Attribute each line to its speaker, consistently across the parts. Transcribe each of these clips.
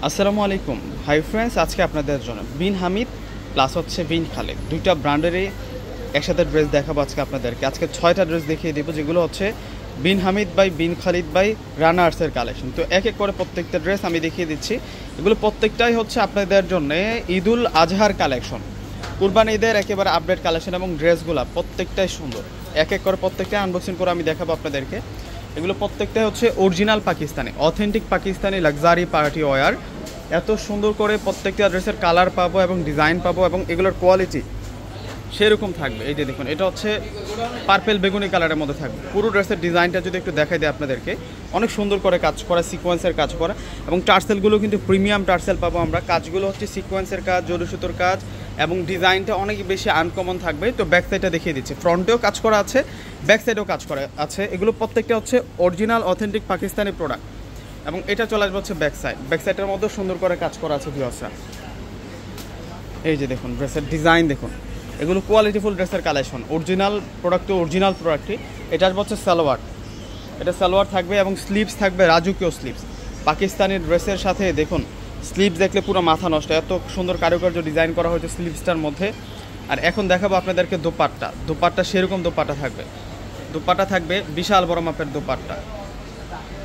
Speaker 1: আসসালামু আলাইকুম hi friends, আজকে আপনাদের জন্য বিন হামিদ প্লাস হচ্ছে বিন খালিদ দুইটা ব্র্যান্ডেরই একসাথে ড্রেস দেখাবো আজকে আপনাদেরকে। আজকে 6টা ড্রেস দেখিয়ে দেবো, যেগুলো হচ্ছে Bin Hamid by Bin Khalid by রানার্সের কালেকশন। তো এক এক করে প্রত্যেকটা ড্রেস আমি দেখিয়ে দিচ্ছি। এগুলো প্রত্যেকটাই হচ্ছে আপনাদের জন্য ঈদুল আজহার কালেকশন, কুরবানি ঈদের একেবারে আপডেট কালেকশন, এবং ড্রেসগুলো প্রত্যেকটাই সুন্দর। এক এক করে প্রত্যেকটাই আনবক্সিং করে আমি দেখাবো আপনাদেরকে। এগুলো প্রত্যেকটাই হচ্ছে original Pakistani, authentic Pakistani luxury party wear. এত সুন্দর করে প্রত্যেকটা ড্রেসের কালার পাবো এবং ডিজাইন পাবো, এবং এগুলোর কোয়ালিটি সেরকম থাকবে। এই যে দেখুন, এটা হচ্ছে পার্পেল বেগুনি কালারের মধ্যে থাকবে। পুরো ড্রেসের ডিজাইনটা যদি একটু দেখাই দেয় আপনাদেরকে, অনেক সুন্দর করে কাজ করা, সিকোয়েন্সের কাজ করা, এবং টার্সেলগুলো কিন্তু প্রিমিয়াম টার্সেল পাবো আমরা। কাজগুলো হচ্ছে সিকোয়েন্সের কাজ, জরি সুতোর কাজ, এবং ডিজাইনটা অনেক বেশি আনকমন থাকবে। তো ব্যাক সাইডটা দেখিয়ে দিচ্ছি, ফ্রন্টেও কাজ করা আছে, ব্যাক সাইডেও কাজ করা আছে। এগুলো প্রত্যেকটা হচ্ছে অরিজিনাল অথেন্টিক পাকিস্তানি প্রোডাক্ট, এবং এটা চলে আসবে হচ্ছে ব্যাক সাইড। ব্যাক সাইডের মধ্যে সুন্দর করে কাজ করা আছে ভিউয়ার্সরা। এই যে দেখুন ড্রেসের ডিজাইন দেখুন, এগুলো কোয়ালিটিফুল ড্রেসের কালেকশন। অরিজিনাল প্রোডাক্ট তো অরিজিনাল প্রোডাক্টই। এটা হচ্ছে সালোয়ার, এটা সালোয়ার থাকবে, এবং স্লিভস থাকবে রাজকীয় স্লিভস। পাকিস্তানি ড্রেসের সাথে দেখুন স্লিভস দেখলে পুরো মাথা নষ্ট, এত সুন্দর কারুকার্য ডিজাইন করা হয়েছে স্লিভসটার মধ্যে। আর এখন দেখাবো আপনাদেরকে দোপাট্টা। দোপাট্টা সেরকম দোপাট্টা থাকবে, দোপাট্টা থাকবে বিশাল বড় মাপের দোপাট্টা।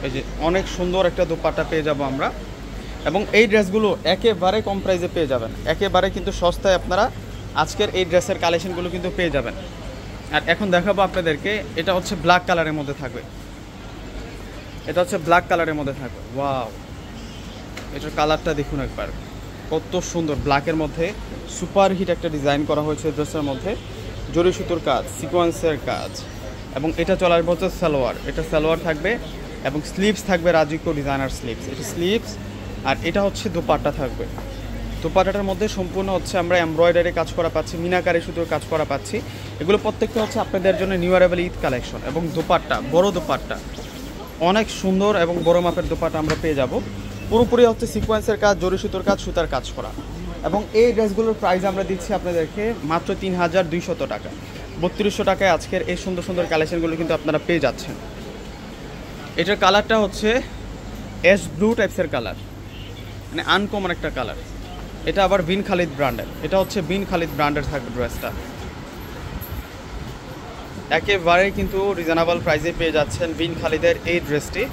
Speaker 1: এই যে অনেক সুন্দর একটা দোপাট্টা পেয়ে যাব আমরা, এবং এই ড্রেসগুলো একেবারে কম প্রাইসে পেয়ে যাবেন, একেবারে কিন্তু সস্তায় আপনারা আজকের এই ড্রেসের কালেকশনগুলো কিন্তু পেয়ে যাবেন। আর এখন দেখাবো আপনাদেরকে, এটা হচ্ছে ব্ল্যাক কালারের মধ্যে থাকবে, এটা হচ্ছে ব্ল্যাক কালারের মধ্যে থাকবে। ওয়াও, এটার কালারটা দেখুন একবার, কত সুন্দর। ব্ল্যাকের মধ্যে সুপার হিট একটা ডিজাইন করা হয়েছে ড্রেসের মধ্যে, জরি সুতোর কাজ, সিকোয়েন্সের কাজ, এবং এটা চলার হচ্ছে সালোয়ার। এটা সালোয়ার থাকবে, এবং স্লিভস থাকবে রাজকীয় ডিজাইনার স্লিভস, এটা স্লিভস। আর এটা হচ্ছে দোপাট্টা থাকবে। দোপাট্টাটার মধ্যে সম্পূর্ণ হচ্ছে আমরা এমব্রয়ডারি কাজ করা পাচ্ছি, মিনাকারি সুতোর কাজ করা পাচ্ছি। এগুলো প্রত্যেকটা হচ্ছে আপনাদের জন্য নিউ অ্যারাইভাল ঈদ কালেকশন। এবং দোপাট্টা, বড় দোপাট্টা, অনেক সুন্দর এবং বড় মাপের দোপাট্টা আমরা পেয়ে যাব। পুরোপুরি হচ্ছে সিকোয়েন্সের কাজ, জরি সুতোর কাজ, সুতার কাজ করা। এবং এই ড্রেসগুলোর প্রাইস আমরা দিচ্ছি আপনাদেরকে মাত্র 3200 টাকা। 3200 টাকায় আজকের এই সুন্দর সুন্দর কালেকশনগুলো কিন্তু আপনারা পেয়ে যাচ্ছেন। এটার কালারটা হচ্ছে অ্যাশ ব্লু টাইপসের কালার, মানে আনকমন একটা কালার। এটা আবার বিন খালিদ ব্র্যান্ডের, এটা হচ্ছে বিন খালিদ ব্র্যান্ডের থাকবে ড্রেসটা। একেবারে কিন্তু রিজনেবল প্রাইসে পেয়ে যাচ্ছেন বিন খালিদের এই ড্রেসটি।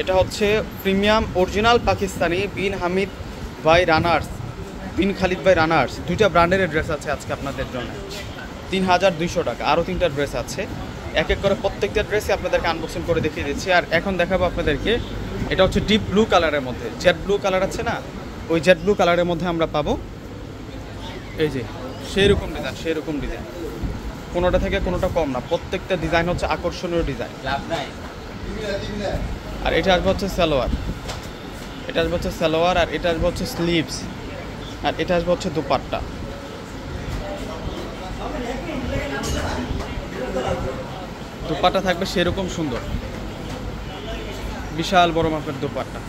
Speaker 1: এটা হচ্ছে premium original Pakistani Bin Hamid by runners, Bin Khalid by runners, দুইটা ব্র্যান্ডের ড্রেস আছে আজকে আপনাদের জন্য। 3200 টাকা। আরও 3টা ড্রেস আছে, এক এক করে প্রত্যেকটা ড্রেসই আপনাদেরকে আনবক্সিং করে দেখিয়ে দিচ্ছি। আর এখন দেখাবো আপনাদেরকে, এটা হচ্ছে ডিপ ব্লু কালারের মধ্যে, জেড ব্লু কালার আছে না, ওই জেড ব্লু কালারের মধ্যে আমরা পাবো। এই যে সেরকম ডিজাইন, সেরকম ডিজাইন, কোনোটা থেকে কোনোটা কম না, প্রত্যেকটা ডিজাইন হচ্ছে আকর্ষণীয় ডিজাইন। আর এটা আসবে হচ্ছে সালোয়ার, এটা আসবে হচ্ছে সালোয়ার, আর এটা আসবে হচ্ছে স্লিভস, আর এটা আসবে হচ্ছে দোপাট্টা। দোপাট্টা থাকবে সেরকম সুন্দর, বিশাল বড় মাপের দোপাট্টা।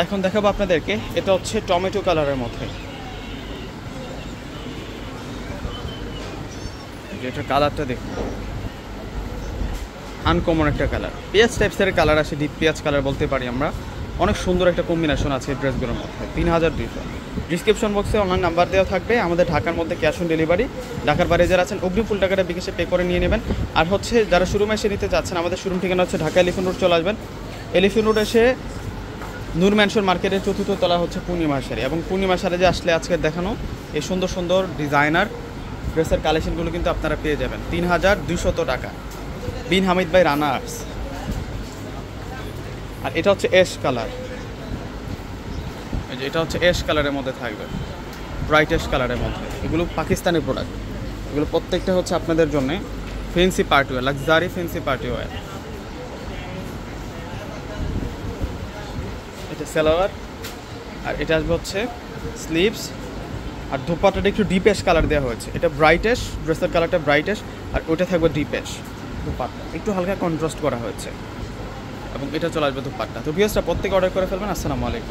Speaker 1: এখন দেখাবো আপনাদেরকে, এটা হচ্ছে টমেটো কালারের মধ্যে, যেটা কালারটা দেখুন আনকমন একটা কালার, পেঁয়াজ টাইপসের কালার আসে, ডিপ পেঁয়াজ কালার বলতে পারি আমরা। অনেক সুন্দর একটা কম্বিনেশন আছে এই ড্রেসগুলোর মধ্যে। 3200। ডিসক্রিপশন বক্সে অনলাইন নাম্বার দেওয়া থাকবে। আমাদের ঢাকার মধ্যে ক্যাশ অন ডেলিভারি, ঢাকার বাইরে যারা আছেন অগ্রিম ফুল টাকাটা বিকাশে পে করে নিয়ে নেবেন। আর হচ্ছে যারা শোরুমে এসে নিতে চাচ্ছেন, আমাদের শোরুম ঠিকানা হচ্ছে ঢাকা এলিফ্যান্ট রোড চলে আসবেন। এলিফ্যান্ট রোড এসে নূর ম্যানশন মার্কেটের 4র্থ তলা হচ্ছে পূর্ণিমা শাড়ি, এবং পূর্ণিমা শাড়ি যে আসলে আজকে দেখানো এই সুন্দর সুন্দর ডিজাইনার ড্রেসের কালেকশনগুলো কিন্তু আপনারা পেয়ে যাবেন 3200 টাকা, বিন হামিদ বাই রানার্স। আর এটা হচ্ছে অ্যাশ কালার, এই যে এটা হচ্ছে অ্যাশ কালারের মধ্যে থাকবে, ব্রাইট অ্যাশ কালারের মধ্যে। এগুলো পাকিস্তানি প্রোডাক্ট, এগুলো প্রত্যেকটা হচ্ছে আপনাদের জন্য fancy party wear, luxury fancy party wear. এটা সালোয়ার, আর এটা আসবে হচ্ছে স্লিভস, আর দোপাট্টাটা একটু ডিপ অ্যাশ কালার দেওয়া হয়েছে। এটা ব্রাইট অ্যাশ, ড্রেসের কালারটা ব্রাইট অ্যাশ, আর ওইটা থাকবে ডিপ অ্যাশ। দোপাট্টা একটু হালকা কন্ট্রাস্ট করা হয়েছে, এবং এটা চলে আসবে দোপাট্টা। তো ভিউয়ার্সরা প্রত্যেকে অর্ডার করে ফেলবেন। আসসালামু আলাইকুম।